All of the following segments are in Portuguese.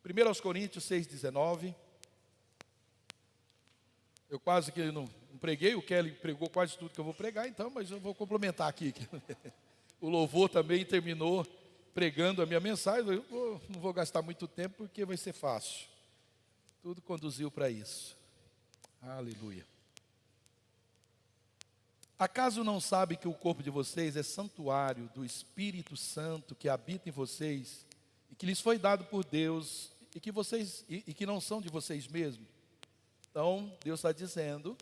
1 Coríntios 6,19. Eu quase que não preguei, o Kelly pregou quase tudo que eu vou pregar, então, mas eu vou complementar aqui. O louvor também terminou pregando a minha mensagem. Não vou gastar muito tempo porque vai ser fácil. Tudo conduziu para isso. Aleluia. Acaso não sabe que o corpo de vocês é santuário do Espírito Santo que habita em vocês e que lhes foi dado por Deus e que não são de vocês mesmos? Então, Deus está dizendo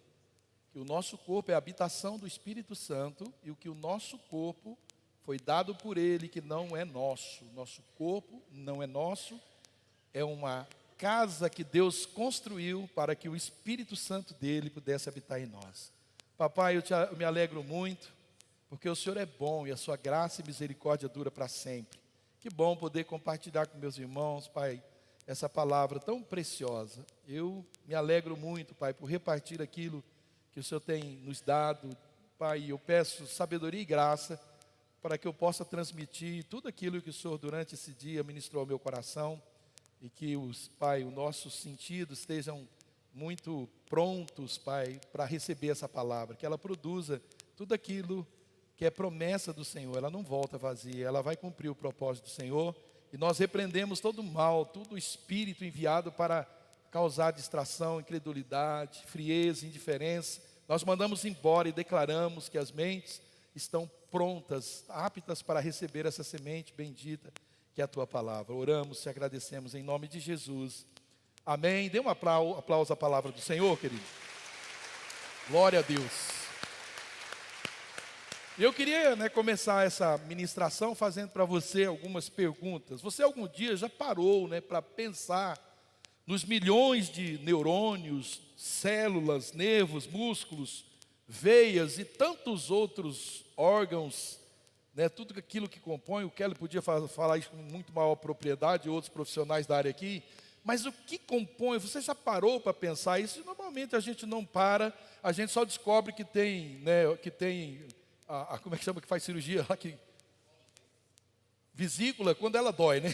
que o nosso corpo é a habitação do Espírito Santo e o que o nosso corpo foi dado por Ele, que não é nosso. Nosso corpo não é nosso, é uma casa que Deus construiu para que o Espírito Santo dele pudesse habitar em nós. Papai, eu me alegro muito, porque o Senhor é bom e a sua graça e misericórdia dura para sempre. Que bom poder compartilhar com meus irmãos, Pai, essa palavra tão preciosa. Eu me alegro muito, Pai, por repartir aquilo que o Senhor tem nos dado. Pai, eu peço sabedoria e graça para que eu possa transmitir tudo aquilo que o Senhor durante esse dia ministrou ao meu coração e que Pai, os nossos sentidos estejam muito prontos, Pai, para receber essa palavra, que ela produza tudo aquilo que é promessa do Senhor. Ela não volta vazia, ela vai cumprir o propósito do Senhor. E nós repreendemos todo mal, todo espírito enviado para causar distração, incredulidade, frieza, indiferença. Nós mandamos embora e declaramos que as mentes estão prontas, aptas para receber essa semente bendita que é a Tua palavra. Oramos e agradecemos em nome de Jesus. Amém. Dê um aplauso à palavra do Senhor, querido. Glória a Deus. Eu queria começar essa ministração fazendo para você algumas perguntas. Você algum dia já parou para pensar nos milhões de neurônios, células, nervos, músculos, veias e tantos outros órgãos, tudo aquilo que compõe? O Kelly podia falar isso com muito maior propriedade, outros profissionais da área aqui. Mas o que compõe? Você já parou para pensar isso? Normalmente a gente não para, a gente só descobre que tem, como é que chama, que faz cirurgia lá, vesícula, quando ela dói, né?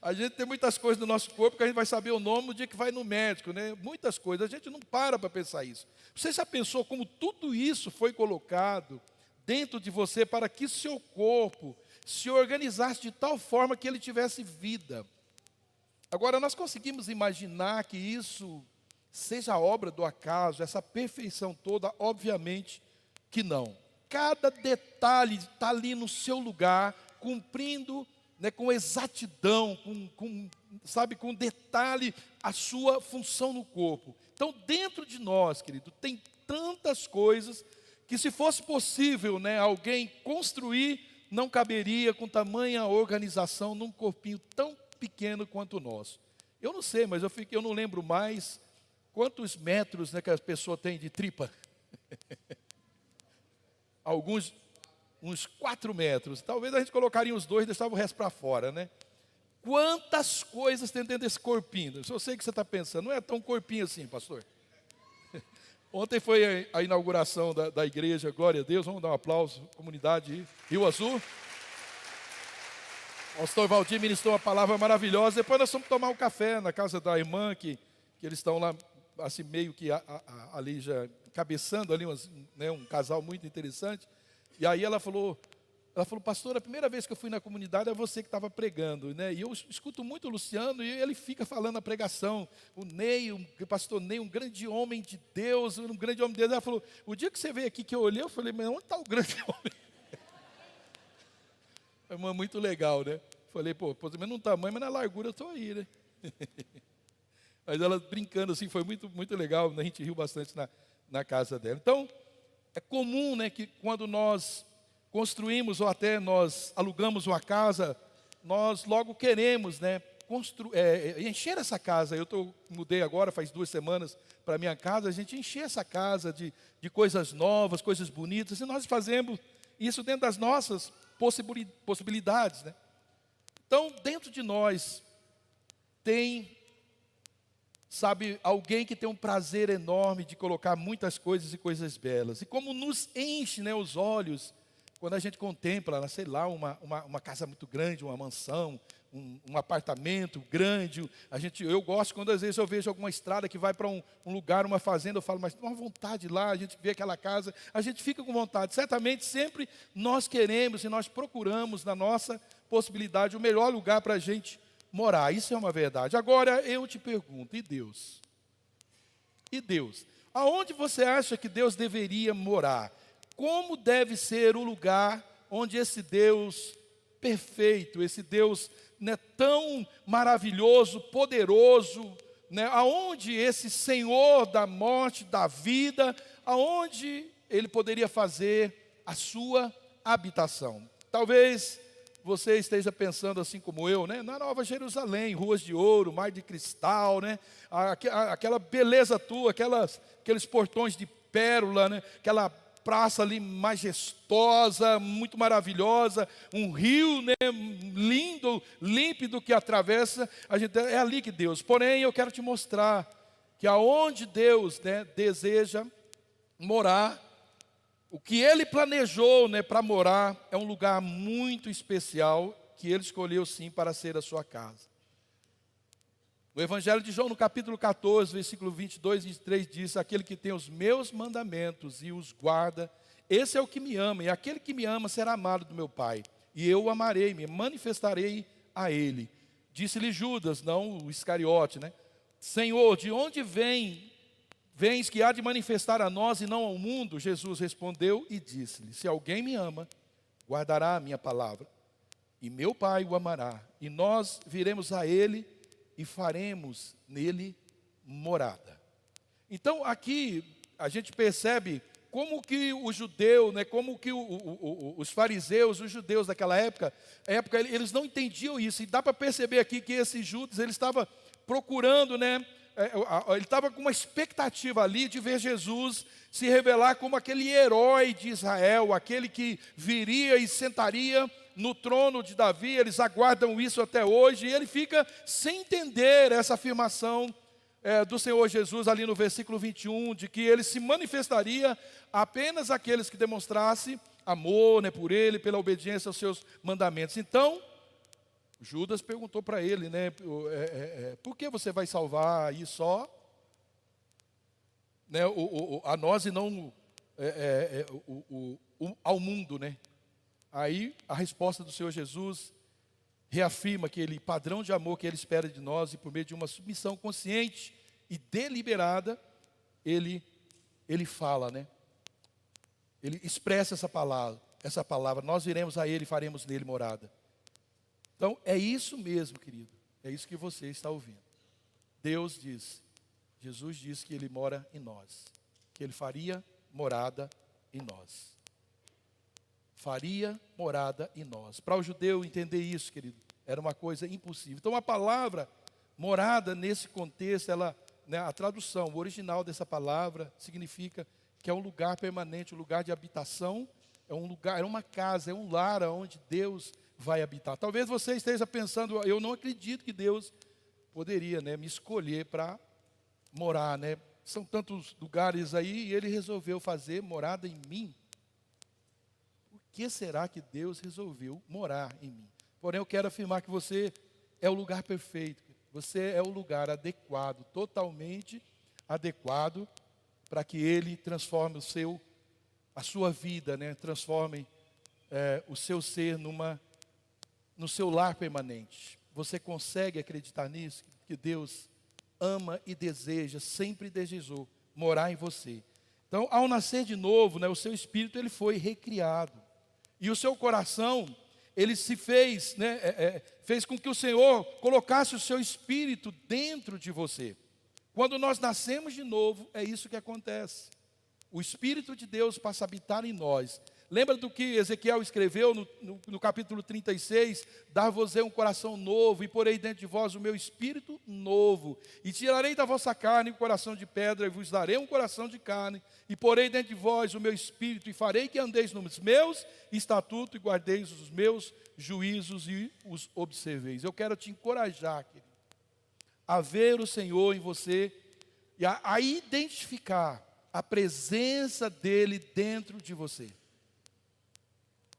A gente tem muitas coisas no nosso corpo que a gente vai saber o nome no dia que vai no médico, né? Muitas coisas, a gente não para pensar isso. Você já pensou como tudo isso foi colocado dentro de você para que seu corpo se organizasse de tal forma que ele tivesse vida? Agora, nós conseguimos imaginar que isso seja obra do acaso, essa perfeição toda? Obviamente que não. Cada detalhe está ali no seu lugar, cumprindo com exatidão, com detalhe a sua função no corpo. Então, dentro de nós, querido, tem tantas coisas que, se fosse possível alguém construir, não caberia com tamanha organização num corpinho tão pequeno quanto o nosso. Eu não sei, mas eu não lembro mais quantos metros que a pessoa tem de tripa. Alguns, uns 4 metros. Talvez a gente colocaria os dois e deixava o resto para fora, né? Quantas coisas tem dentro desse corpinho? Eu sei que você está pensando, não é tão corpinho assim, pastor. Ontem foi a inauguração da igreja, glória a Deus. Vamos dar um aplauso, comunidade Rio Azul. O pastor Valdir ministrou uma palavra maravilhosa. Depois nós fomos tomar um café na casa da irmã, que eles estão lá, assim, meio que ali já cabeçando ali, um casal muito interessante. E aí ela falou, pastor, a primeira vez que eu fui na comunidade é você que estava pregando, né? E eu escuto muito o Luciano e ele fica falando a pregação. O Ney, o pastor Ney, um grande homem de Deus, um grande homem de Deus. Ela falou, o dia que você veio aqui que eu olhei, eu falei, mas onde está o grande homem? Irmã, muito legal, né? Falei, pô, menos no tamanho, mas na largura eu estou aí, né? Mas ela brincando assim, foi muito, muito legal, a gente riu bastante na casa dela. Então, é comum, que quando nós construímos ou até nós alugamos uma casa, nós logo queremos, encher essa casa. Mudei agora, faz 2 semanas, para a minha casa, a gente encher essa casa de coisas novas, coisas bonitas, e nós fazemos isso dentro das nossas possibilidades, né? Então, dentro de nós tem, alguém que tem um prazer enorme de colocar muitas coisas e coisas belas. E como nos enche os olhos quando a gente contempla, sei lá, uma casa muito grande, uma mansão, um apartamento grande. Eu gosto quando às vezes eu vejo alguma estrada que vai para um lugar, uma fazenda, eu falo, mas tem uma vontade lá, a gente vê aquela casa, a gente fica com vontade. Certamente sempre nós queremos e nós procuramos na nossa possibilidade o melhor lugar para a gente morar. Isso é uma verdade. Agora eu te pergunto, e Deus? E Deus? Aonde você acha que Deus deveria morar? Como deve ser o lugar onde esse Deus perfeito, esse Deus, né, tão maravilhoso, poderoso, né, aonde esse Senhor da morte, da vida, aonde Ele poderia fazer a sua habitação? Talvez você esteja pensando assim como eu, né, na Nova Jerusalém, ruas de ouro, mar de cristal, né, aquela beleza tua, aqueles portões de pérola, né, aquela praça ali majestosa, muito maravilhosa, um rio, né, lindo, límpido que atravessa, é ali que Deus. Porém, eu quero te mostrar que aonde Deus, né, deseja morar, o que Ele planejou, né, para morar, é um lugar muito especial, que Ele escolheu sim para ser a sua casa. O Evangelho de João, no capítulo 14, versículo 22 e 23, diz: aquele que tem os meus mandamentos e os guarda, esse é o que me ama, e aquele que me ama será amado do meu Pai, e eu o amarei, me manifestarei a ele. Disse-lhe Judas, não o Iscariote, né? Senhor, de onde vens que há de manifestar a nós e não ao mundo? Jesus respondeu e disse-lhe: se alguém me ama, guardará a minha palavra, e meu Pai o amará, e nós viremos a ele e faremos nele morada. Então aqui a gente percebe como que o judeu, né, como que os fariseus, os judeus daquela época, eles não entendiam isso. E dá para perceber aqui que esse Judas, ele estava procurando, né, ele estava com uma expectativa ali de ver Jesus se revelar como aquele herói de Israel, aquele que viria e sentaria no trono de Davi. Eles aguardam isso até hoje, e ele fica sem entender essa afirmação do Senhor Jesus ali no versículo 21, de que ele se manifestaria apenas àqueles que demonstrassem amor, né, por ele, pela obediência aos seus mandamentos. Então, Judas perguntou para ele, né, por que você vai salvar aí só, né, a nós e não ao mundo, né? Aí a resposta do Senhor Jesus reafirma aquele padrão de amor que Ele espera de nós, e por meio de uma submissão consciente e deliberada, Ele fala, né? Ele expressa essa palavra, nós iremos a Ele e faremos nele morada. Então é isso mesmo, querido, é isso que você está ouvindo. Deus diz, Jesus disse que Ele mora em nós, que Ele faria morada em nós. Faria morada em nós. Para o judeu entender isso, querido, era uma coisa impossível. Então a palavra morada nesse contexto, né, a tradução, o original dessa palavra significa que é um lugar permanente, um lugar de habitação, é um lugar, é uma casa, é um lar onde Deus vai habitar. Talvez você esteja pensando, eu não acredito que Deus poderia, né, me escolher para morar, né? São tantos lugares aí e Ele resolveu fazer morada em mim. Por que será que Deus resolveu morar em mim? Porém, eu quero afirmar que você é o lugar perfeito. Você é o lugar adequado, totalmente adequado, para que Ele transforme a sua vida, né? Transforme o seu ser no seu lar permanente. Você consegue acreditar nisso? Que Deus ama e deseja, sempre desejou morar em você. Então, ao nascer de novo, né, o seu espírito ele foi recriado. E o seu coração, ele se fez, né, fez com que o Senhor colocasse o seu espírito dentro de você. Quando nós nascemos de novo, é isso que acontece. O Espírito de Deus passa a habitar em nós. Lembra do que Ezequiel escreveu no capítulo 36? Dar-vos-ei um coração novo, e porei dentro de vós o meu espírito novo. E tirarei da vossa carne o coração de pedra, e vos darei um coração de carne. E porei dentro de vós o meu espírito, e farei que andeis nos meus estatutos, e guardeis os meus juízos, e os observeis. Eu quero te encorajar, querido, a ver o Senhor em você, e a identificar a presença dEle dentro de você.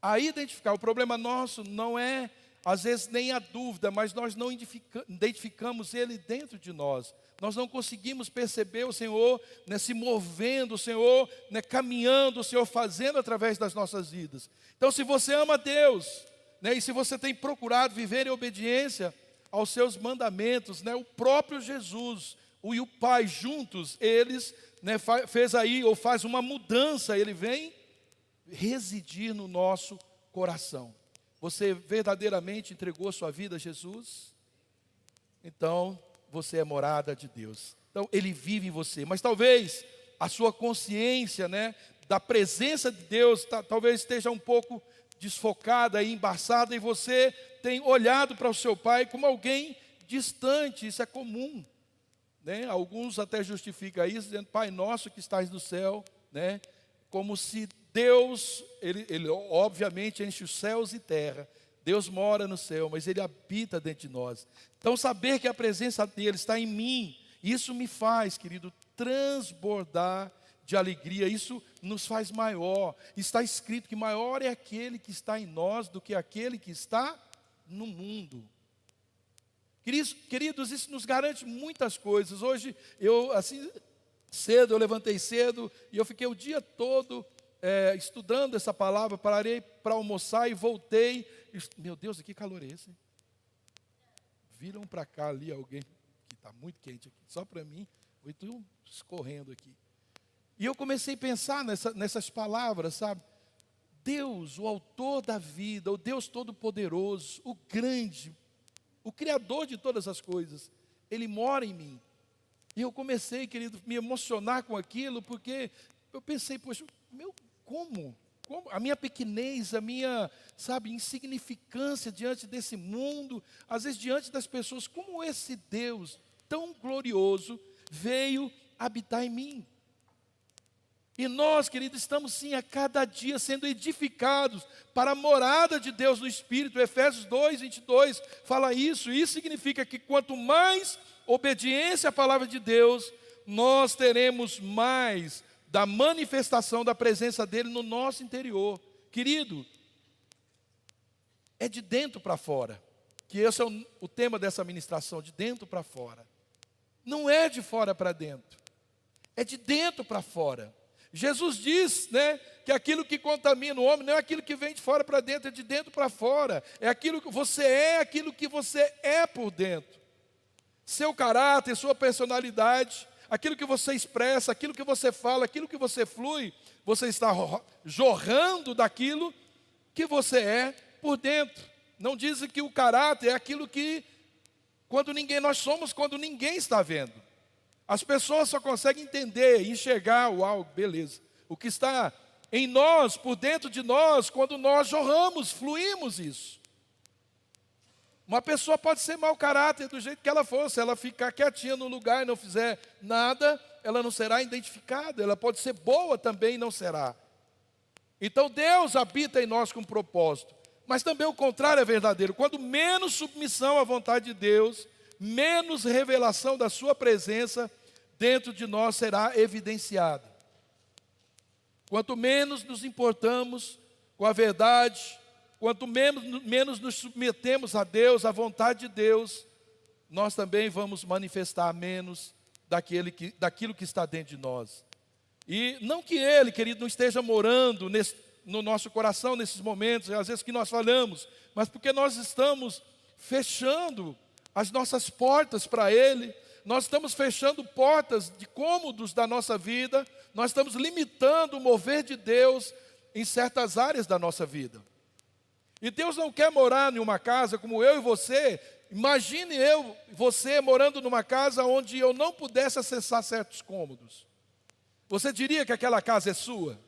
A identificar. O problema nosso não é às vezes nem a dúvida, mas nós não identificamos Ele dentro de nós. Nós não conseguimos perceber o Senhor, né, se movendo, o Senhor, né, caminhando, o Senhor fazendo através das nossas vidas. Então, se você ama Deus, né, e se você tem procurado viver em obediência aos seus mandamentos, né, o próprio Jesus e o Pai juntos, eles, né, fez aí, ou faz uma mudança, Ele vem residir no nosso coração. Você verdadeiramente entregou sua vida a Jesus? Então, você é morada de Deus. Então, Ele vive em você. Mas talvez a sua consciência, né, da presença de Deus, talvez esteja um pouco desfocada e embaçada, e você tem olhado para o seu pai como alguém distante. Isso é comum, né? Alguns até justificam isso, dizendo, Pai nosso que estás no céu, né? Como se Deus, ele obviamente enche os céus e terra. Deus mora no céu, mas Ele habita dentro de nós. Então, saber que a presença dEle está em mim, isso me faz, querido, transbordar de alegria. Isso nos faz maior. Está escrito que maior é aquele que está em nós do que aquele que está no mundo. Queridos, isso nos garante muitas coisas. Hoje, cedo, eu levantei cedo e eu fiquei o dia todo estudando essa palavra, parei para almoçar e voltei. Meu Deus, que calor é esse? Viram para cá ali alguém que está muito quente aqui, só para mim, eu estou escorrendo aqui. E eu comecei a pensar nessas palavras, sabe? Deus, o autor da vida, o Deus todo-poderoso, o grande, o Criador de todas as coisas, Ele mora em mim. E eu comecei, querido, me emocionar com aquilo, porque eu pensei, poxa, como? A minha pequenez, a minha, sabe, insignificância diante desse mundo, às vezes diante das pessoas, como esse Deus tão glorioso veio habitar em mim. E nós, queridos, estamos sim a cada dia sendo edificados para a morada de Deus no Espírito. Efésios 2:22 fala isso. Isso significa que quanto mais obediência à palavra de Deus, nós teremos mais da manifestação da presença dEle no nosso interior. Querido, é de dentro para fora, que esse é o tema dessa ministração, de dentro para fora. Não é de fora para dentro, é de dentro para fora. Jesus diz, né, que aquilo que contamina o homem não é aquilo que vem de fora para dentro, é de dentro para fora. É aquilo que você é por dentro. Seu caráter, sua personalidade, aquilo que você expressa, aquilo que você fala, aquilo que você flui, você está jorrando daquilo que você é por dentro. Não dizem que o caráter é aquilo que nós somos quando ninguém está vendo. As pessoas só conseguem entender, enxergar, uau, beleza. O que está em nós, por dentro de nós, quando nós jorramos, fluímos isso. Uma pessoa pode ser mau caráter do jeito que ela for, se ela ficar quietinha no lugar e não fizer nada, ela não será identificada. Ela pode ser boa também e não será. Então Deus habita em nós com propósito. Mas também o contrário é verdadeiro. Quando menos submissão à vontade de Deus, menos revelação da sua presença dentro de nós será evidenciada. Quanto menos nos importamos com a verdade, quanto menos nos submetemos a Deus, à vontade de Deus, nós também vamos manifestar menos daquilo que está dentro de nós. E não que Ele, querido, não esteja morando no nosso coração nesses momentos, às vezes que nós falamos, mas porque nós estamos fechando as nossas portas para Ele, nós estamos fechando portas de cômodos da nossa vida, nós estamos limitando o mover de Deus em certas áreas da nossa vida. E Deus não quer morar em uma casa como eu e você. Imagine você morando numa casa onde eu não pudesse acessar certos cômodos. Você diria que aquela casa é sua?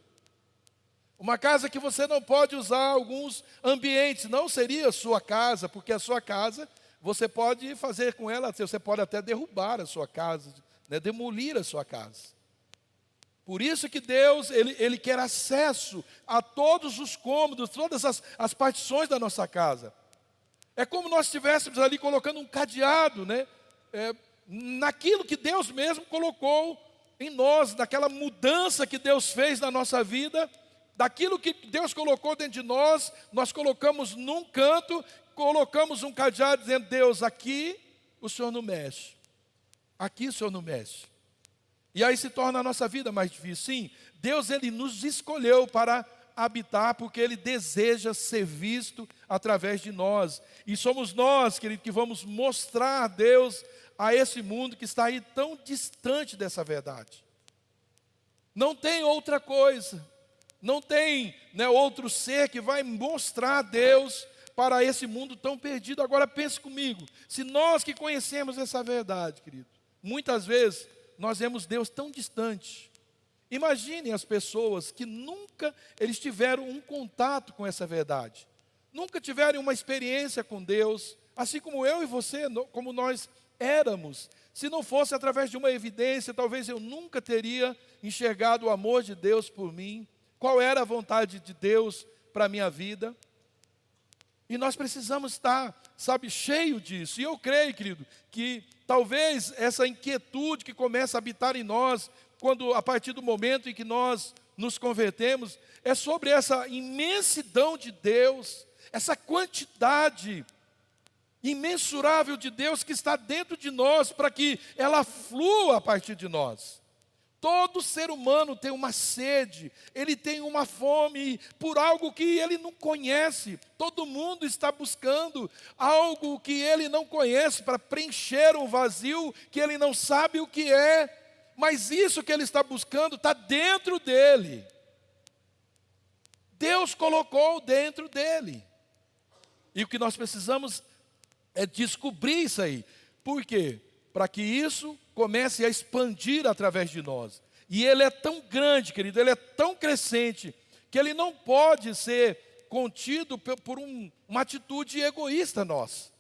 Uma casa que você não pode usar alguns ambientes, não seria sua casa, porque a sua casa, você pode fazer com ela, você pode até derrubar a sua casa, né, demolir a sua casa. Por isso que Deus, Ele quer acesso a todos os cômodos, todas as partições da nossa casa. É como nós estivéssemos ali colocando um cadeado, né? Naquilo que Deus mesmo colocou em nós, naquela mudança que Deus fez na nossa vida, daquilo que Deus colocou dentro de nós, nós colocamos num canto colocamos um cadeado dizendo, Deus, aqui o Senhor não mexe. Aqui o Senhor não mexe. E aí se torna a nossa vida mais difícil. Sim, Deus, Ele nos escolheu para habitar, porque Ele deseja ser visto através de nós. E somos nós, querido, que vamos mostrar Deus a esse mundo que está aí tão distante dessa verdade. Não tem outra coisa. Não tem, né, outro ser que vai mostrar Deus para esse mundo tão perdido. Agora pense comigo, se nós que conhecemos essa verdade, querido, muitas vezes nós vemos Deus tão distante. Imaginem as pessoas que nunca eles tiveram um contato com essa verdade. Nunca tiveram uma experiência com Deus, assim como eu e você, como nós éramos. Se não fosse através de uma evidência, talvez eu nunca teria enxergado o amor de Deus por mim. Qual era a vontade de Deus para a minha vida? E nós precisamos estar, sabe, cheio disso. E eu creio, querido, que talvez essa inquietude que começa a habitar em nós, quando a partir do momento em que nós nos convertemos, é sobre essa imensidão de Deus, essa quantidade imensurável de Deus que está dentro de nós, para que ela flua a partir de nós. Todo ser humano tem uma sede, ele tem uma fome por algo que ele não conhece. Todo mundo está buscando algo que ele não conhece para preencher um vazio que ele não sabe o que é. Mas isso que ele está buscando está dentro dele. Deus colocou dentro dele. E o que nós precisamos é descobrir isso aí. Por quê? Para que isso comece a expandir através de nós. E ele é tão grande, querido, ele é tão crescente, que ele não pode ser contido por uma atitude egoísta nossa.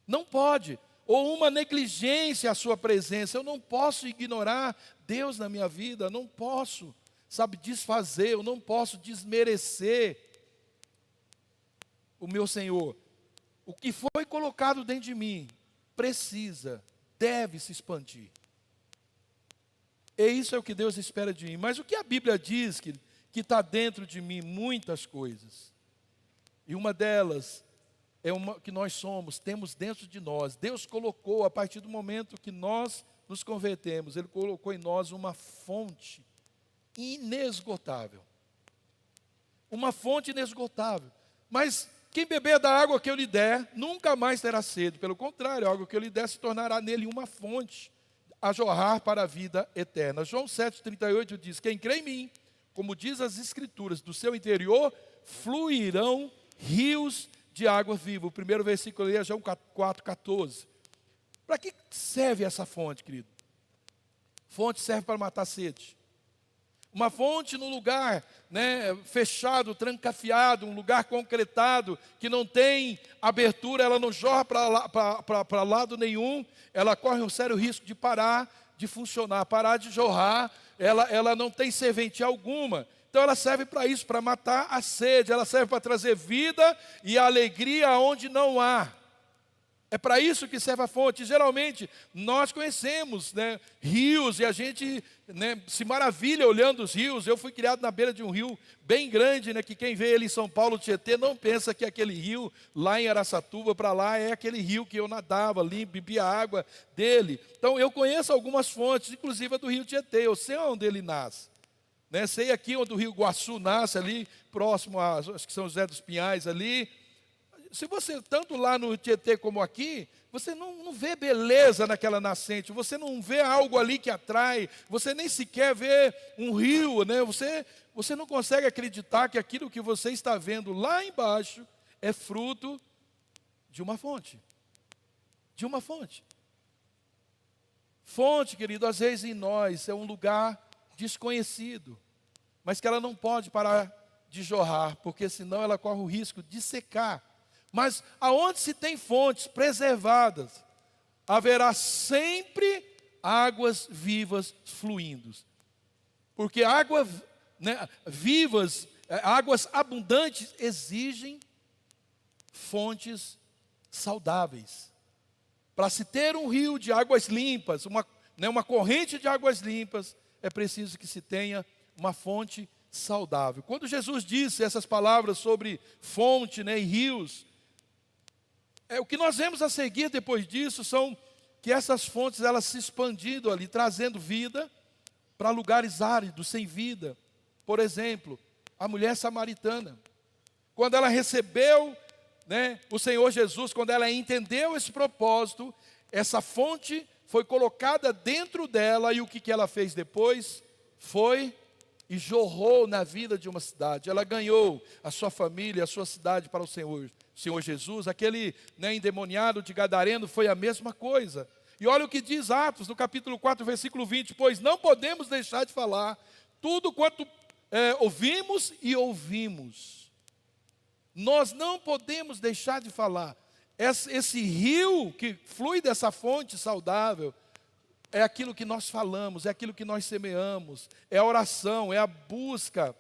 Não pode. Ou uma negligência à sua presença. Eu não posso ignorar Deus na minha vida, eu não posso, sabe, desfazer, eu não posso desmerecer o meu Senhor. O que foi colocado dentro de mim precisa, deve se expandir. E isso é o que Deus espera de mim. Mas o que a Bíblia diz que está dentro de mim? Muitas coisas. E uma delas é uma que nós temos dentro de nós. Deus colocou, a partir do momento que nós nos convertemos, Ele colocou em nós uma fonte inesgotável. Uma fonte inesgotável. Mas quem beber da água que eu lhe der, nunca mais terá sede. Pelo contrário, a água que eu lhe der se tornará nele uma fonte a jorrar para a vida eterna. João 7,38 diz, quem crê em mim, como diz as Escrituras, do seu interior fluirão rios de água viva. O primeiro versículo ali é João 4,14. Para que serve essa fonte, querido? Fonte serve para matar a sede. Uma fonte num lugar, né, fechado, trancafiado, um lugar concretado, que não tem abertura, ela não jorra para lado nenhum, ela corre um sério risco de parar de funcionar, parar de jorrar, ela não tem serventia alguma. Então ela serve para isso, para matar a sede, ela serve para trazer vida e alegria onde não há. É para isso que serve a fonte. Geralmente, nós conhecemos, né, rios, e a gente, né, se maravilha olhando os rios. Eu fui criado na beira de um rio bem grande, né, que quem vê ele em São Paulo, Tietê, não pensa que aquele rio lá em Araçatuba, para lá, é aquele rio que eu nadava, bebia água dele. Então, eu conheço algumas fontes, inclusive a do rio Tietê, eu sei onde ele nasce. Né, sei aqui onde o rio Iguaçu nasce, ali, próximo a, acho que São José dos Pinhais, ali. Se você, tanto lá no Tietê como aqui, você não vê beleza naquela nascente, você não vê algo ali que atrai, você nem sequer vê um rio, né? Você não consegue acreditar que aquilo que você está vendo lá embaixo é fruto de uma fonte. De uma fonte. Fonte, querido, às vezes em nós é um lugar desconhecido, mas que ela não pode parar de jorrar, porque senão ela corre o risco de secar. Mas aonde se tem fontes preservadas, haverá sempre águas vivas fluindo. Porque águas, né, vivas, águas abundantes exigem fontes saudáveis. Para se ter um rio de águas limpas, uma corrente de águas limpas, é preciso que se tenha uma fonte saudável. Quando Jesus disse essas palavras sobre fonte, né, e rios, O que nós vemos a seguir depois disso são que essas fontes, elas se expandindo ali, trazendo vida para lugares áridos, sem vida. Por exemplo, a mulher samaritana. Quando ela recebeu, o Senhor Jesus, quando ela entendeu esse propósito, essa fonte foi colocada dentro dela, e o que ela fez depois? Foi e jorrou na vida de uma cidade. Ela ganhou a sua família, a sua cidade para o Senhor Jesus. Aquele endemoniado de Gadareno foi a mesma coisa. E olha o que diz Atos, no capítulo 4, versículo 20. Pois não podemos deixar de falar tudo quanto ouvimos e ouvimos. Nós não podemos deixar de falar. Esse rio que flui dessa fonte saudável é aquilo que nós falamos, é aquilo que nós semeamos, é a oração, é a busca,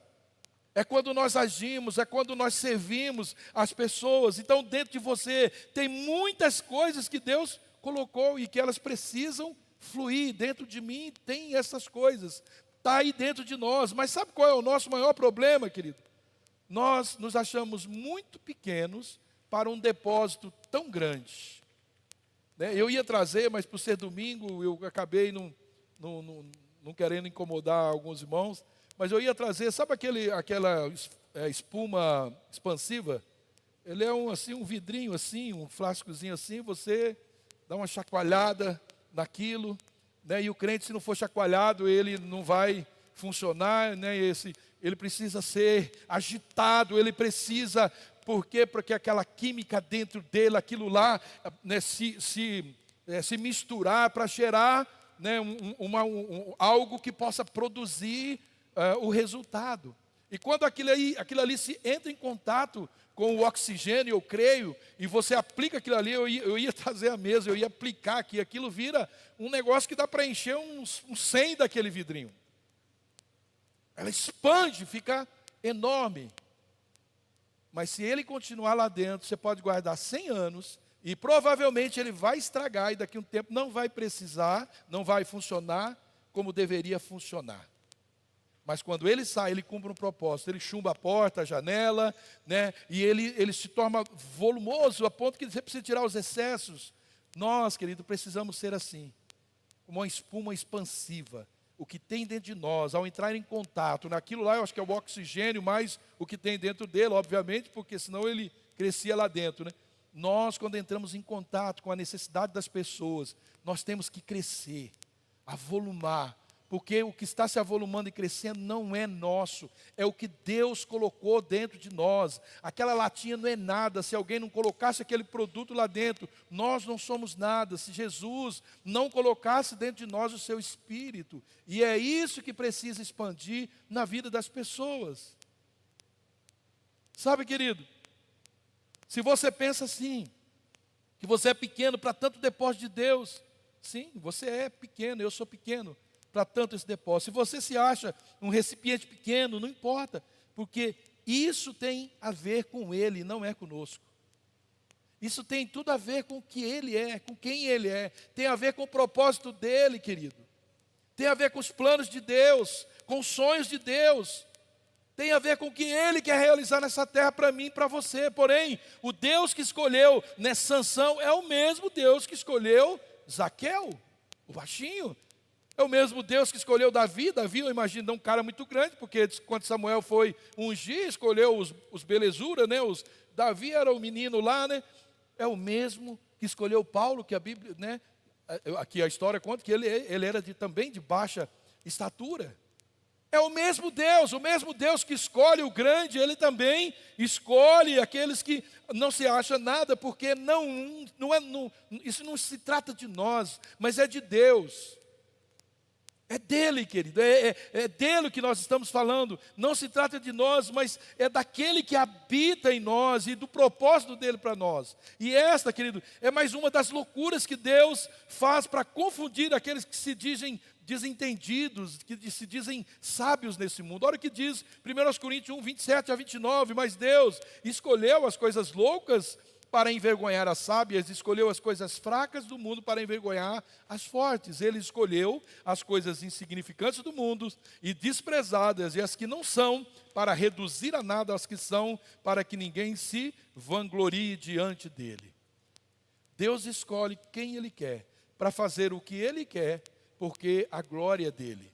é quando nós agimos, é quando nós servimos as pessoas. Então, dentro de você tem muitas coisas que Deus colocou e que elas precisam fluir. Dentro de mim tem essas coisas, está aí dentro de nós. Mas sabe qual é o nosso maior problema, querido? Nós nos achamos muito pequenos para um depósito tão grande. Eu ia trazer, mas por ser domingo, eu acabei não querendo incomodar alguns irmãos, mas eu ia trazer, sabe aquela espuma expansiva? Ele é um vidrinho assim, um frascozinho assim, você dá uma chacoalhada naquilo, e o crente, se não for chacoalhado, ele não vai funcionar, ele precisa ser agitado, ele precisa... Por quê? Porque aquela química dentro dele, aquilo lá, se misturar para gerar algo que possa produzir o resultado. E quando aquilo ali se entra em contato com o oxigênio, eu creio, e você aplica aquilo ali, eu ia trazer a mesa, eu ia aplicar aqui, aquilo vira um negócio que dá para encher uns 100 daquele vidrinho. Ela expande, fica enorme. Mas se ele continuar lá dentro, você pode guardar 100 anos, e provavelmente ele vai estragar, e daqui a um tempo não vai precisar, não vai funcionar como deveria funcionar. Mas quando ele sai, ele cumpre um propósito, ele chumba a porta, a janela, e ele se torna volumoso, a ponto que você precisa tirar os excessos. Nós, querido, precisamos ser assim, como uma espuma expansiva. O que tem dentro de nós, ao entrar em contato naquilo lá, eu acho que é o oxigênio, mais o que tem dentro dele, obviamente, porque senão ele crescia lá dentro. Nós, quando entramos em contato com a necessidade das pessoas, nós temos que crescer, avolumar, porque o que está se avolumando e crescendo não é nosso, é o que Deus colocou dentro de nós. Aquela latinha não é nada, se alguém não colocasse aquele produto lá dentro, nós não somos nada, se Jesus não colocasse dentro de nós o seu Espírito. E é isso que precisa expandir na vida das pessoas. Sabe, querido, se você pensa assim, que você é pequeno para tanto depósito de Deus, sim, você é pequeno, eu sou pequeno para tanto esse depósito. Se você se acha um recipiente pequeno, não importa, porque isso tem a ver com Ele, não é conosco. Isso tem tudo a ver com o que Ele é, com quem Ele é. Tem a ver com o propósito dEle, querido. Tem a ver com os planos de Deus, com os sonhos de Deus. Tem a ver com o que Ele quer realizar nessa terra para mim e para você. Porém, o Deus que escolheu Sansão é o mesmo Deus que escolheu Zaqueu, o baixinho. É o mesmo Deus que escolheu Davi. Davi, eu imagino, é um cara muito grande, porque quando Samuel foi ungir, escolheu os belezura, Davi era o menino lá, É o mesmo que escolheu Paulo, que a Bíblia, aqui a história conta que ele era também de baixa estatura. É o mesmo Deus que escolhe o grande, Ele também escolhe aqueles que não se acham nada, porque isso não se trata de nós, mas é de Deus. É dele, querido, é dele que nós estamos falando. Não se trata de nós, mas é daquele que habita em nós e do propósito dele para nós. E esta, querido, é mais uma das loucuras que Deus faz para confundir aqueles que se dizem desentendidos, que se dizem sábios nesse mundo. Olha o que diz 1 Coríntios 1, 27 a 29. Mas Deus escolheu as coisas loucas para envergonhar as sábias, escolheu as coisas fracas do mundo para envergonhar as fortes. Ele escolheu as coisas insignificantes do mundo e desprezadas, e as que não são, para reduzir a nada as que são, para que ninguém se vanglorie diante dele. Deus escolhe quem Ele quer para fazer o que Ele quer, porque a glória é dEle.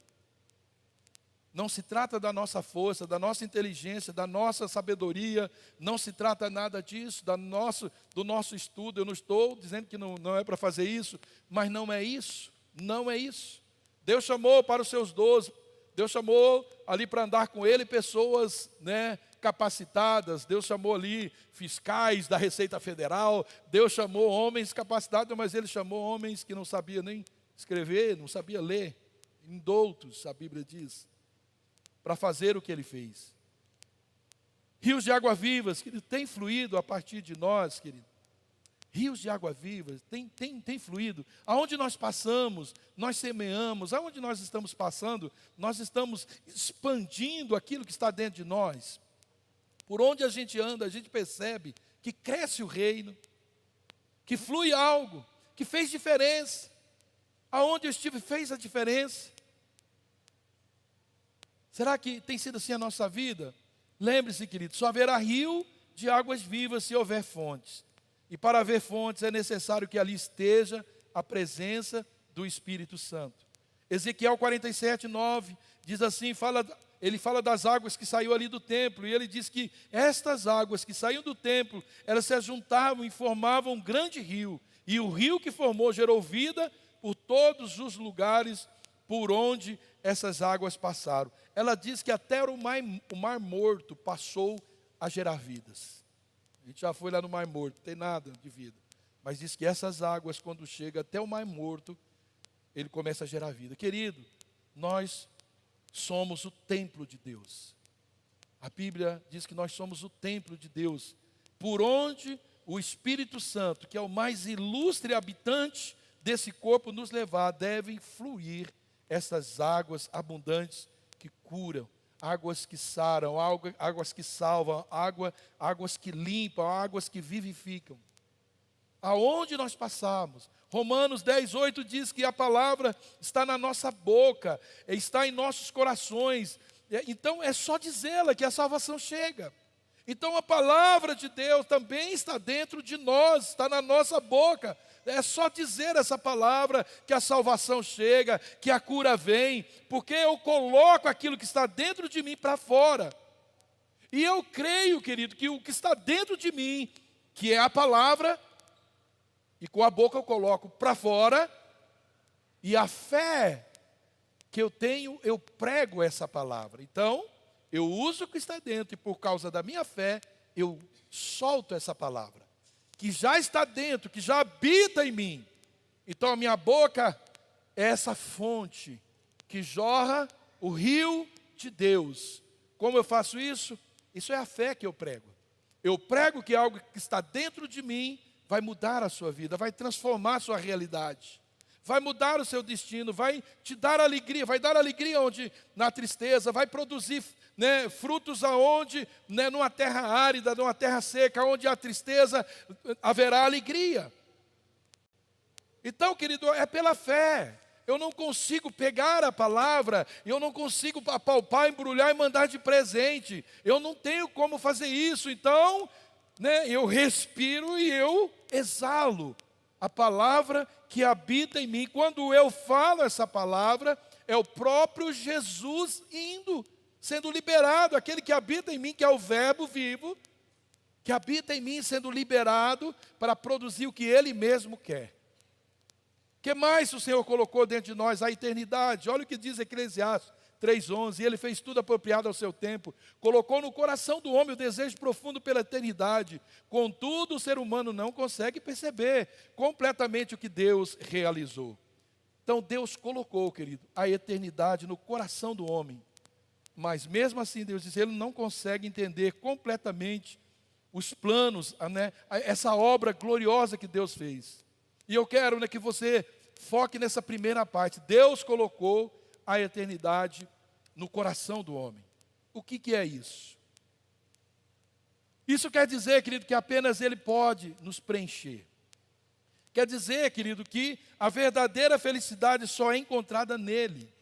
Não se trata da nossa força, da nossa inteligência, da nossa sabedoria, não se trata nada disso, do nosso estudo. Eu não estou dizendo que não é para fazer isso, mas não é isso, não é isso. Deus chamou para os seus 12, Deus chamou ali para andar com Ele pessoas, capacitadas, Deus chamou ali fiscais da Receita Federal, Deus chamou homens capacitados, mas Ele chamou homens que não sabiam nem escrever, não sabiam ler, indoutos, a Bíblia diz, para fazer o que Ele fez. Rios de água vivas, querido, tem fluído a partir de nós, querido. Rios de água vivas, tem fluído. Aonde nós passamos, nós semeamos. Aonde nós estamos passando, nós estamos expandindo aquilo que está dentro de nós. Por onde a gente anda, a gente percebe que cresce o reino, que flui algo, que fez diferença. Aonde eu estive fez a diferença. Será que tem sido assim a nossa vida? Lembre-se, querido, só haverá rio de águas vivas se houver fontes. E para haver fontes é necessário que ali esteja a presença do Espírito Santo. Ezequiel 47, 9, diz assim, ele fala das águas que saiu ali do templo, e ele diz que estas águas que saíam do templo, elas se ajuntavam e formavam um grande rio, e o rio que formou gerou vida por todos os lugares por onde essas águas passaram. Ela diz que até o mar Morto passou a gerar vidas. A gente já foi lá no Mar Morto, não tem nada de vida. Mas diz que essas águas, quando chegam até o Mar Morto, ele começa a gerar vida. Querido, nós somos o templo de Deus. A Bíblia diz que nós somos o templo de Deus, por onde o Espírito Santo, que é o mais ilustre habitante desse corpo, nos levar, devem fluir essas águas abundantes que curam, águas que saram, águas que salvam, águas que limpam, águas que vivificam. Aonde nós passamos, Romanos 10, 8 diz que a palavra está na nossa boca, está em nossos corações. Então é só dizê-la que a salvação chega. Então a palavra de Deus também está dentro de nós, está na nossa boca. É só dizer essa palavra que a salvação chega, que a cura vem, porque eu coloco aquilo que está dentro de mim para fora. E eu creio, querido, que o que está dentro de mim, que é a palavra, e com a boca eu coloco para fora, e a fé que eu tenho, eu prego essa palavra. Então, eu uso o que está dentro, e por causa da minha fé, eu solto essa palavra, que já está dentro, que já habita em mim. Então a minha boca é essa fonte que jorra o rio de Deus. Como eu faço isso? Isso é a fé que eu prego. Eu prego que algo que está dentro de mim vai mudar a sua vida, vai transformar a sua realidade, vai mudar o seu destino, vai te dar alegria, vai dar alegria onde na tristeza, vai produzir frutos aonde, numa terra árida, numa terra seca, onde há tristeza, haverá alegria. Então, querido, é pela fé. Eu não consigo pegar a palavra, eu não consigo apalpar, embrulhar e mandar de presente. Eu não tenho como fazer isso. Então, eu respiro e eu exalo a palavra que habita em mim. Quando eu falo essa palavra, é o próprio Jesus sendo liberado, aquele que habita em mim, que é o verbo vivo, que habita em mim, sendo liberado para produzir o que Ele mesmo quer. O que mais o Senhor colocou dentro de nós? A eternidade. Olha o que diz Eclesiastes 3:11, Ele fez tudo apropriado ao seu tempo, colocou no coração do homem o desejo profundo pela eternidade, contudo o ser humano não consegue perceber completamente o que Deus realizou. Então Deus colocou, querido, a eternidade no coração do homem, mas mesmo assim Deus diz, Ele não consegue entender completamente os planos, essa obra gloriosa que Deus fez. E eu quero que você foque nessa primeira parte. Deus colocou a eternidade no coração do homem. O que é isso? Isso quer dizer, querido, que apenas Ele pode nos preencher. Quer dizer, querido, que a verdadeira felicidade só é encontrada nele.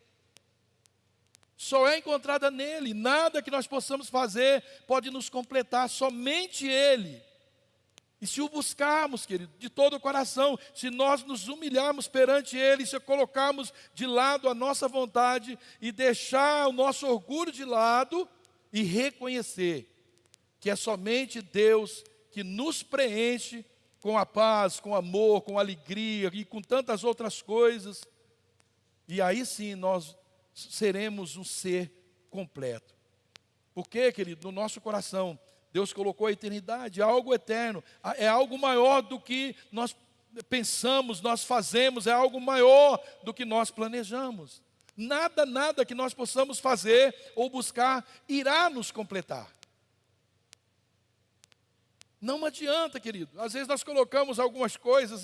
Só é encontrada nele. Nada que nós possamos fazer pode nos completar, somente Ele. E se o buscarmos, querido, de todo o coração, se nós nos humilharmos perante Ele, se colocarmos de lado a nossa vontade e deixar o nosso orgulho de lado e reconhecer que é somente Deus que nos preenche com a paz, com amor, com alegria e com tantas outras coisas, e aí sim nós seremos um ser completo. Porque, querido, no nosso coração, Deus colocou a eternidade, algo eterno, é algo maior do que nós pensamos, nós fazemos, é algo maior do que nós planejamos. Nada que nós possamos fazer ou buscar irá nos completar. Não adianta, querido. Às vezes nós colocamos algumas coisas,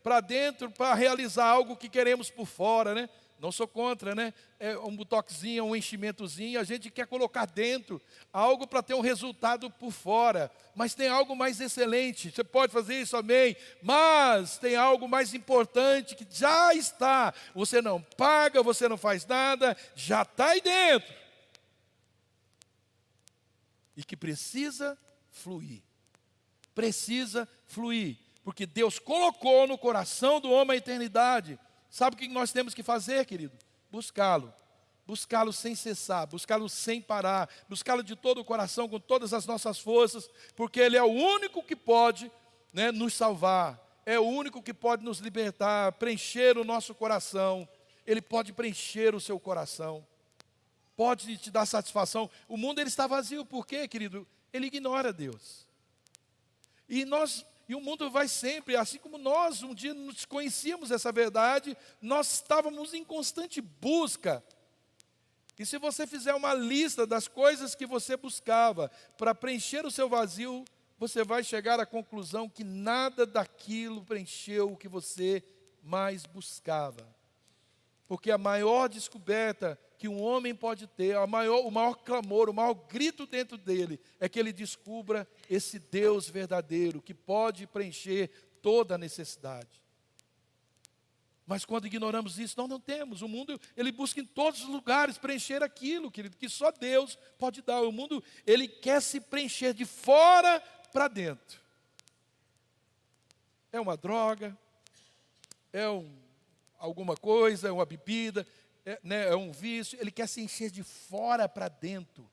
para dentro, para realizar algo que queremos por fora, Não sou contra, É um botoxinho, um enchimentozinho, a gente quer colocar dentro algo para ter um resultado por fora. Mas tem algo mais excelente, você pode fazer isso, amém. Mas tem algo mais importante que já está. Você não paga, você não faz nada, já está aí dentro. E que precisa fluir. Precisa fluir. Porque Deus colocou no coração do homem a eternidade. Sabe o que nós temos que fazer, querido? Buscá-lo. Buscá-lo sem cessar, buscá-lo sem parar, buscá-lo de todo o coração, com todas as nossas forças, porque Ele é o único que pode nos salvar, é o único que pode nos libertar, preencher o nosso coração. Ele pode preencher o seu coração, pode te dar satisfação. O mundo ele está vazio, por quê, querido? Ele ignora Deus. E o mundo vai sempre, assim como nós um dia nos conhecíamos essa verdade, nós estávamos em constante busca. E se você fizer uma lista das coisas que você buscava para preencher o seu vazio, você vai chegar à conclusão que nada daquilo preencheu o que você mais buscava. Porque a maior descoberta que um homem pode ter, o maior clamor, o maior grito dentro dele, é que ele descubra esse Deus verdadeiro, que pode preencher toda a necessidade. Mas quando ignoramos isso, nós não temos. O mundo, ele busca em todos os lugares preencher aquilo, querido, que só Deus pode dar. O mundo, ele quer se preencher de fora para dentro. É uma droga, alguma coisa, é uma bebida, é um vício. Ele quer se encher de fora para dentro.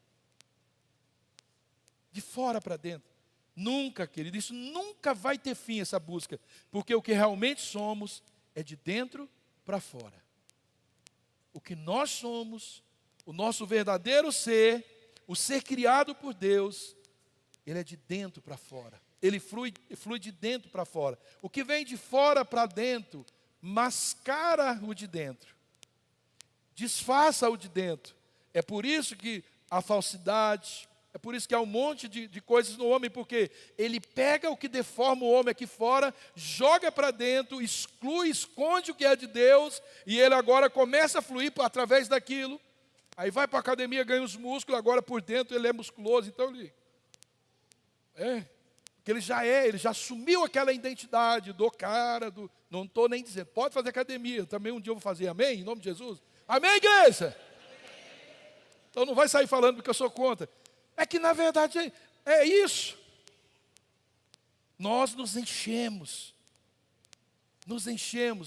De fora para dentro. Nunca, querido, isso nunca vai ter fim, essa busca. Porque o que realmente somos é de dentro para fora. O que nós somos, o nosso verdadeiro ser, o ser criado por Deus, ele é de dentro para fora. Ele flui de dentro para fora. O que vem de fora para dentro, mascara o de dentro. Disfarça o de dentro. É por isso que a falsidade, é por isso que há um monte de coisas no homem, porque ele pega o que deforma o homem aqui fora, joga para dentro, exclui, esconde o que é de Deus, e ele agora começa a fluir através daquilo. Aí vai para a academia, ganha os músculos, agora por dentro ele é musculoso, então porque ele já assumiu aquela identidade do cara, não estou nem dizendo, pode fazer academia, também um dia eu vou fazer, amém? Em nome de Jesus. Amém, igreja? Então não vai sair falando porque eu sou contra. É que na verdade é isso. Nós nos enchemos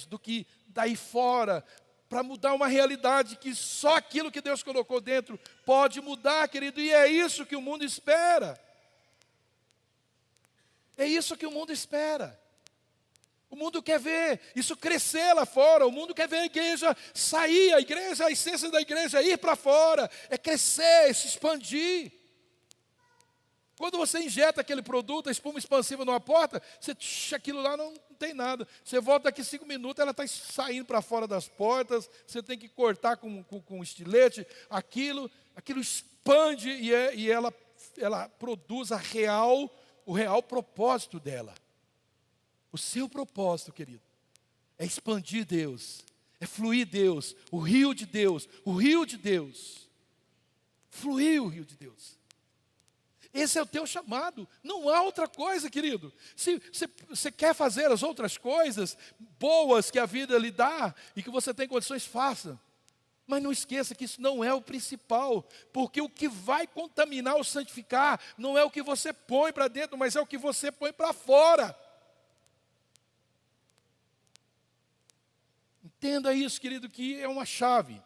do que daí fora, para mudar uma realidade que só aquilo que Deus colocou dentro pode mudar, querido, e é isso que o mundo espera. É isso que o mundo espera. O mundo quer ver isso crescer lá fora. O mundo quer ver a igreja sair. A essência da igreja é ir para fora. É crescer, é se expandir. Quando você injeta aquele produto, a espuma expansiva numa porta, aquilo lá não tem nada. Você volta daqui 5 minutos, ela está saindo para fora das portas. Você tem que cortar com estilete. Aquilo expande e ela produz o real propósito dela. O seu propósito, querido, é expandir Deus, é fluir Deus, o rio de Deus, fluir o rio de Deus. Esse é o teu chamado, não há outra coisa, querido. Se você quer fazer as outras coisas boas que a vida lhe dá e que você tem condições, faça. Mas não esqueça que isso não é o principal, porque o que vai contaminar ou santificar não é o que você põe para dentro, mas é o que você põe para fora. Entenda isso, querido, que é uma chave.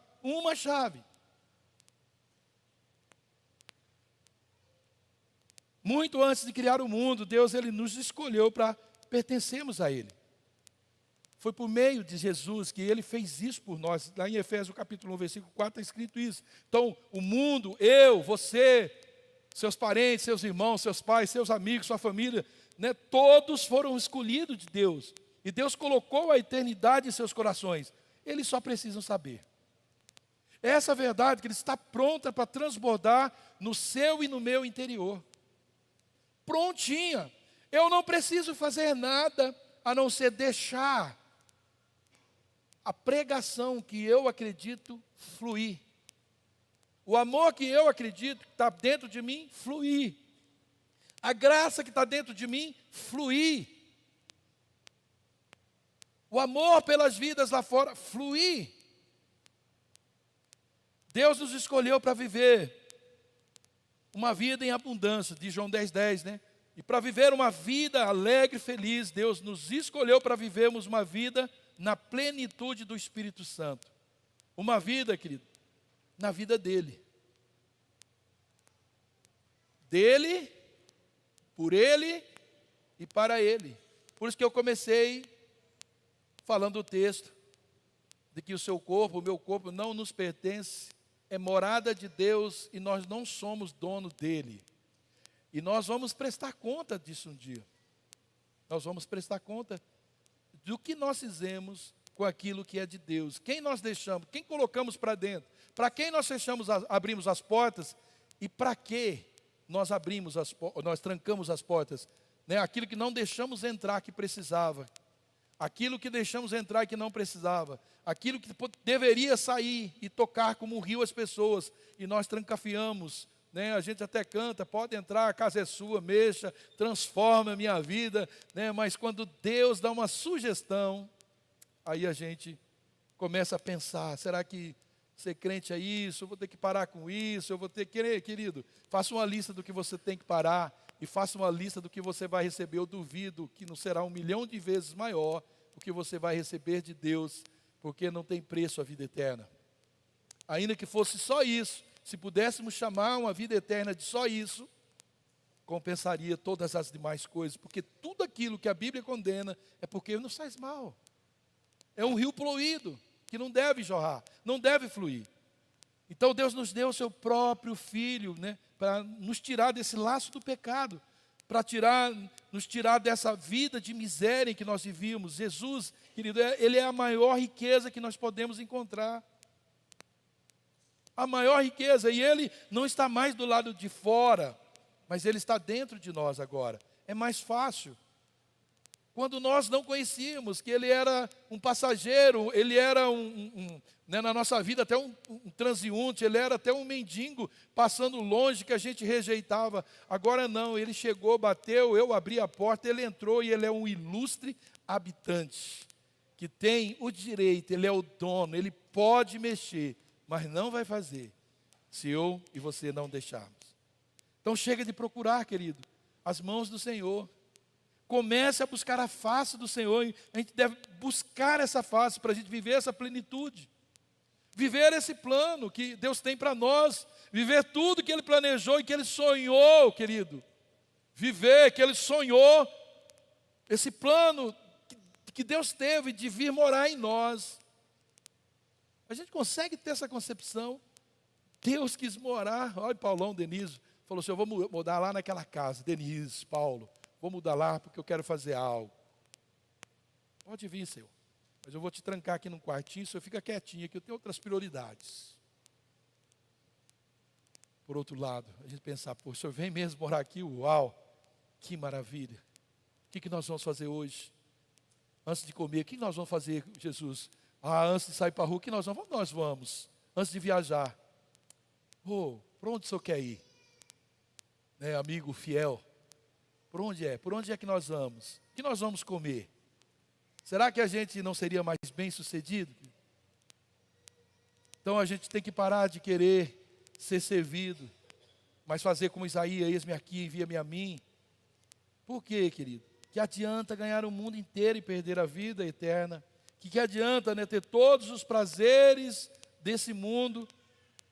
Muito antes de criar o mundo, Deus ele nos escolheu para pertencermos a Ele. Foi por meio de Jesus que Ele fez isso por nós. Lá em Efésios capítulo 1, versículo 4, está escrito isso. Então, o mundo, eu, você, seus parentes, seus irmãos, seus pais, seus amigos, sua família, né, todos foram escolhidos de Deus. E Deus colocou a eternidade em seus corações. Eles só precisam saber. Essa verdade que Ele está pronta para transbordar no seu e no meu interior. Prontinha. Eu não preciso fazer nada a não ser deixar a pregação que eu acredito fluir. O amor que eu acredito que está dentro de mim fluir. A graça que está dentro de mim fluir. O amor pelas vidas lá fora fluir. Deus nos escolheu para viver uma vida em abundância, de João 10:10, né? E para viver uma vida alegre e feliz, Deus nos escolheu para vivermos uma vida na plenitude do Espírito Santo. Uma vida, querido, na vida dEle. DEle, por Ele e para Ele. Por isso que eu comecei falando o texto, de que o seu corpo, o meu corpo não nos pertence, é morada de Deus e nós não somos dono dele. E nós vamos prestar conta disso um dia. Nós vamos prestar conta do que nós fizemos com aquilo que é de Deus. Quem nós deixamos, quem colocamos para dentro, para quem nós abrimos as portas e para que nós nós trancamos as portas, né? Aquilo que não deixamos entrar que precisava, aquilo que deixamos entrar que não precisava, aquilo que deveria sair e tocar como um rio as pessoas, e nós trancafiamos, né? A gente até canta, pode entrar, a casa é sua, mexa, transforma a minha vida, né? Mas quando Deus dá uma sugestão, aí a gente começa a pensar, será que ser crente é isso? Eu vou ter que parar com isso, eu vou ter que, querido, faça uma lista do que você tem que parar, e faça uma lista do que você vai receber. Eu duvido que não será 1.000.000 de vezes maior o que você vai receber de Deus, porque não tem preço a vida eterna. Ainda que fosse só isso, se pudéssemos chamar uma vida eterna de só isso, compensaria todas as demais coisas, porque tudo aquilo que a Bíblia condena é porque nos faz mal. É um rio poluído, que não deve jorrar, não deve fluir. Então Deus nos deu o seu próprio Filho, né, para nos tirar desse laço do pecado, para nos tirar dessa vida de miséria em que nós vivíamos. Jesus, querido, Ele é a maior riqueza que nós podemos encontrar. A maior riqueza, e Ele não está mais do lado de fora, mas Ele está dentro de nós agora. É mais fácil. Quando nós não conhecíamos que Ele era um passageiro, Ele era né, na nossa vida até um transeunte, Ele era até um mendigo passando longe que a gente rejeitava. Agora não, Ele chegou, bateu, eu abri a porta, Ele entrou e Ele é um ilustre habitante, que tem o direito, Ele é o dono, Ele pode mexer, mas não vai fazer, se eu e você não deixarmos. Então chega de procurar, querido, as mãos do Senhor. Comece a buscar a face do Senhor. A gente deve buscar essa face para a gente viver essa plenitude. Viver esse plano que Deus tem para nós. Viver tudo que Ele planejou e que Ele sonhou, querido. Viver que Ele sonhou. Esse plano que Deus teve de vir morar em nós. A gente consegue ter essa concepção. Deus quis morar. Olha Paulão, Denise. Falou assim, eu vou mudar lá naquela casa. Denise, Paulo. Vou mudar lá porque eu quero fazer algo. Pode vir, Senhor. Mas eu vou te trancar aqui num quartinho, o Senhor fica quietinho, que eu tenho outras prioridades. Por outro lado, a gente pensar, pô, o Senhor vem mesmo morar aqui, uau, que maravilha. O que nós vamos fazer hoje? Antes de comer, o que nós vamos fazer, Jesus? Antes de sair para a rua, o que nós vamos? Nós vamos. Antes de viajar. Para onde o Senhor quer ir? Né, amigo fiel. Por onde é? Por onde é que nós vamos? O que nós vamos comer? Será que a gente não seria mais bem sucedido? Então a gente tem que parar de querer ser servido, mas fazer como Isaías: eis-me aqui, envia-me a mim. Por quê, querido? Que adianta ganhar o mundo inteiro e perder a vida eterna? Que adianta, né, ter todos os prazeres desse mundo,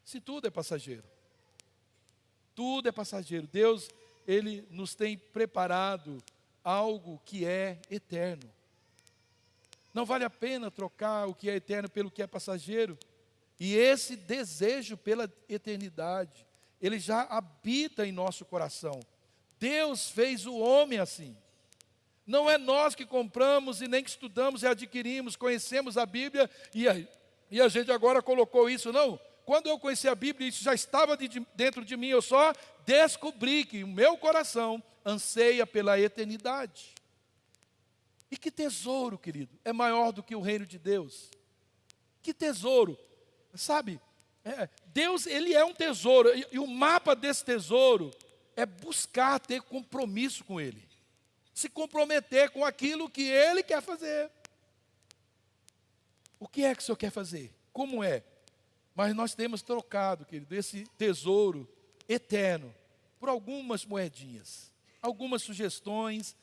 se tudo é passageiro? Tudo é passageiro. Deus, Ele nos tem preparado algo que é eterno. Não vale a pena trocar o que é eterno pelo que é passageiro. E esse desejo pela eternidade, ele já habita em nosso coração. Deus fez o homem assim. Não é nós que compramos e nem que estudamos e adquirimos, conhecemos a Bíblia e a gente agora colocou isso, não. Quando eu conheci a Bíblia, isso já estava dentro de mim, eu só descobri que o meu coração anseia pela eternidade. E que tesouro, querido, é maior do que o reino de Deus? Que tesouro, sabe? Deus, Ele é um tesouro, e o mapa desse tesouro é buscar ter compromisso com Ele. Se comprometer com aquilo que Ele quer fazer. O que é que o Senhor quer fazer? Como é? Mas nós temos trocado, querido, esse tesouro eterno por algumas moedinhas, algumas sugestões,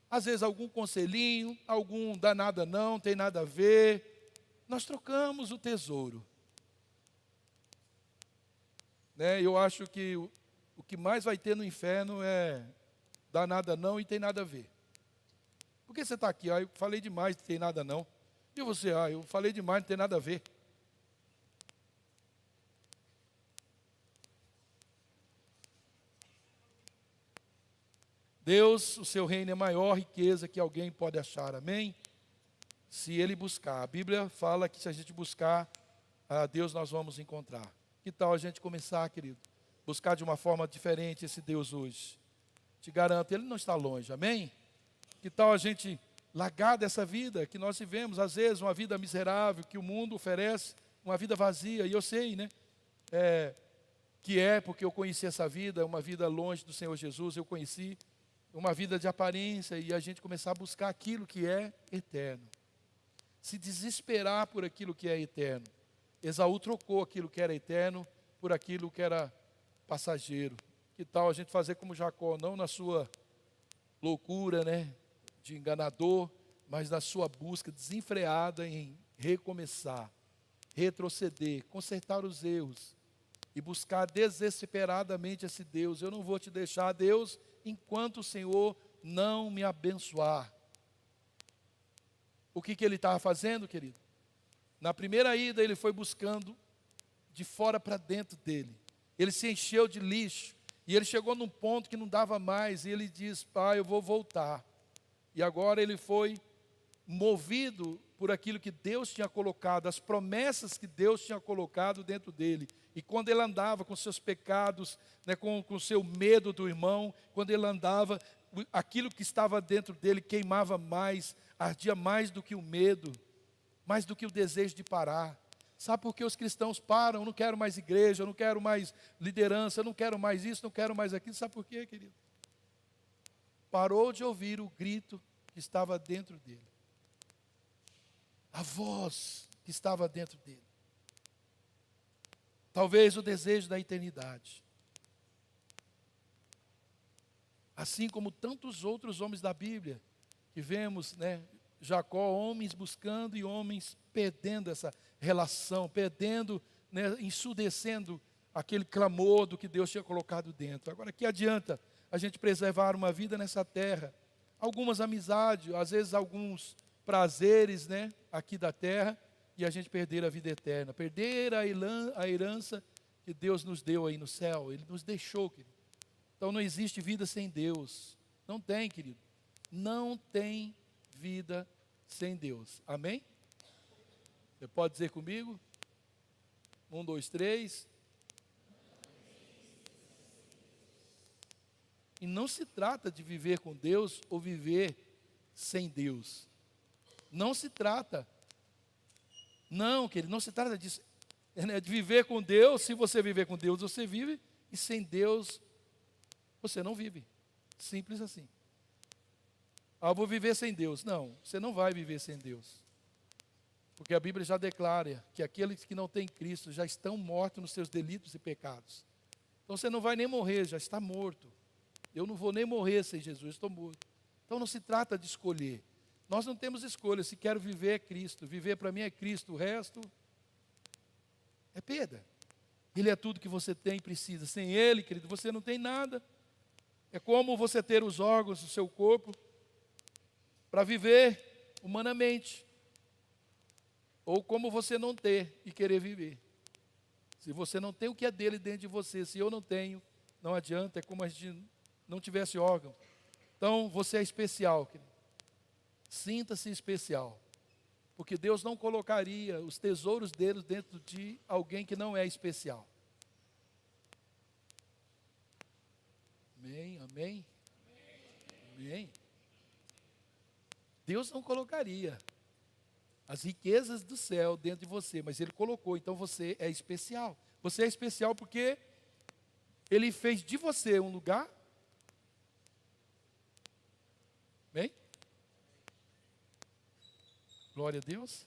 às vezes algum conselhinho, algum dá nada não, tem nada a ver. Nós trocamos o tesouro. Né? Eu acho que o que mais vai ter no inferno é dá nada não e tem nada a ver. Por que você está aqui? Eu falei demais, não tem nada não. E você? Eu falei demais, não tem nada a ver. Deus, o seu reino é a maior riqueza que alguém pode achar, amém? Se Ele buscar. A Bíblia fala que se a gente buscar a Deus, nós vamos encontrar. Que tal a gente começar, querido? Buscar de uma forma diferente esse Deus hoje. Te garanto, Ele não está longe, amém? Que tal a gente largar dessa vida que nós vivemos, às vezes uma vida miserável, que o mundo oferece, uma vida vazia, e eu sei, né? Que é porque eu conheci essa vida, uma vida longe do Senhor Jesus, eu conheci uma vida de aparência, e a gente começar a buscar aquilo que é eterno. Se desesperar por aquilo que é eterno. Esaú trocou aquilo que era eterno por aquilo que era passageiro. Que tal a gente fazer como Jacó, não na sua loucura, né, de enganador, mas na sua busca desenfreada em recomeçar, retroceder, consertar os erros e buscar desesperadamente esse Deus. Eu não vou te deixar, Deus, enquanto o Senhor não me abençoar. O que ele estava fazendo, querido? Na primeira ida ele foi buscando de fora para dentro dele. Ele se encheu de lixo. E ele chegou num ponto que não dava mais, e ele diz: pai, eu vou voltar. E agora ele foi movido por aquilo que Deus tinha colocado, as promessas que Deus tinha colocado dentro dele. E quando ele andava com seus pecados, né, com o seu medo do irmão, quando ele andava, aquilo que estava dentro dele queimava mais, ardia mais do que o medo, mais do que o desejo de parar. Sabe por que os cristãos param? Eu não quero mais igreja, eu não quero mais liderança, eu não quero mais isso, não quero mais aquilo. Sabe por quê, querido? Parou de ouvir o grito que estava dentro dele. A voz que estava dentro dele. Talvez o desejo da eternidade. Assim como tantos outros homens da Bíblia, que vemos, né, Jacó, homens buscando e homens perdendo essa relação, perdendo, né, ensurdecendo aquele clamor do que Deus tinha colocado dentro. Agora, que adianta a gente preservar uma vida nessa terra? Algumas amizades, às vezes alguns prazeres, né, aqui da terra, e a gente perder a vida eterna, perder a herança que Deus nos deu aí no céu. Ele nos deixou, querido. Então não existe vida sem Deus. Não tem, querido. Não tem vida sem Deus. Amém? Você pode dizer comigo? 1, 2, 3. E não se trata de viver com Deus ou viver sem Deus. Não se trata. Não, querido, não se trata disso. De viver com Deus. Se você viver com Deus, você vive. E sem Deus, você não vive. Simples assim. Eu vou viver sem Deus. Não, você não vai viver sem Deus. Porque a Bíblia já declara que aqueles que não têm Cristo já estão mortos nos seus delitos e pecados. Então você não vai nem morrer, já está morto. Eu não vou nem morrer sem Jesus, estou morto. Então não se trata de escolher. Nós não temos escolha. Se quero viver é Cristo. Viver para mim é Cristo. O resto é perda. Ele é tudo que você tem e precisa. Sem Ele, querido, você não tem nada. É como você ter os órgãos do seu corpo para viver humanamente. Ou como você não ter e querer viver. Se você não tem o que é dele dentro de você, se eu não tenho, não adianta, é como a gente não tivesse órgão. Então, você é especial, querido. Sinta-se especial. Porque Deus não colocaria os tesouros dele dentro de alguém que não é especial. Amém, amém, amém. Deus não colocaria as riquezas do céu dentro de você, mas Ele colocou, então você é especial. Você é especial porque Ele fez de você um lugar. Bem? Glória a Deus.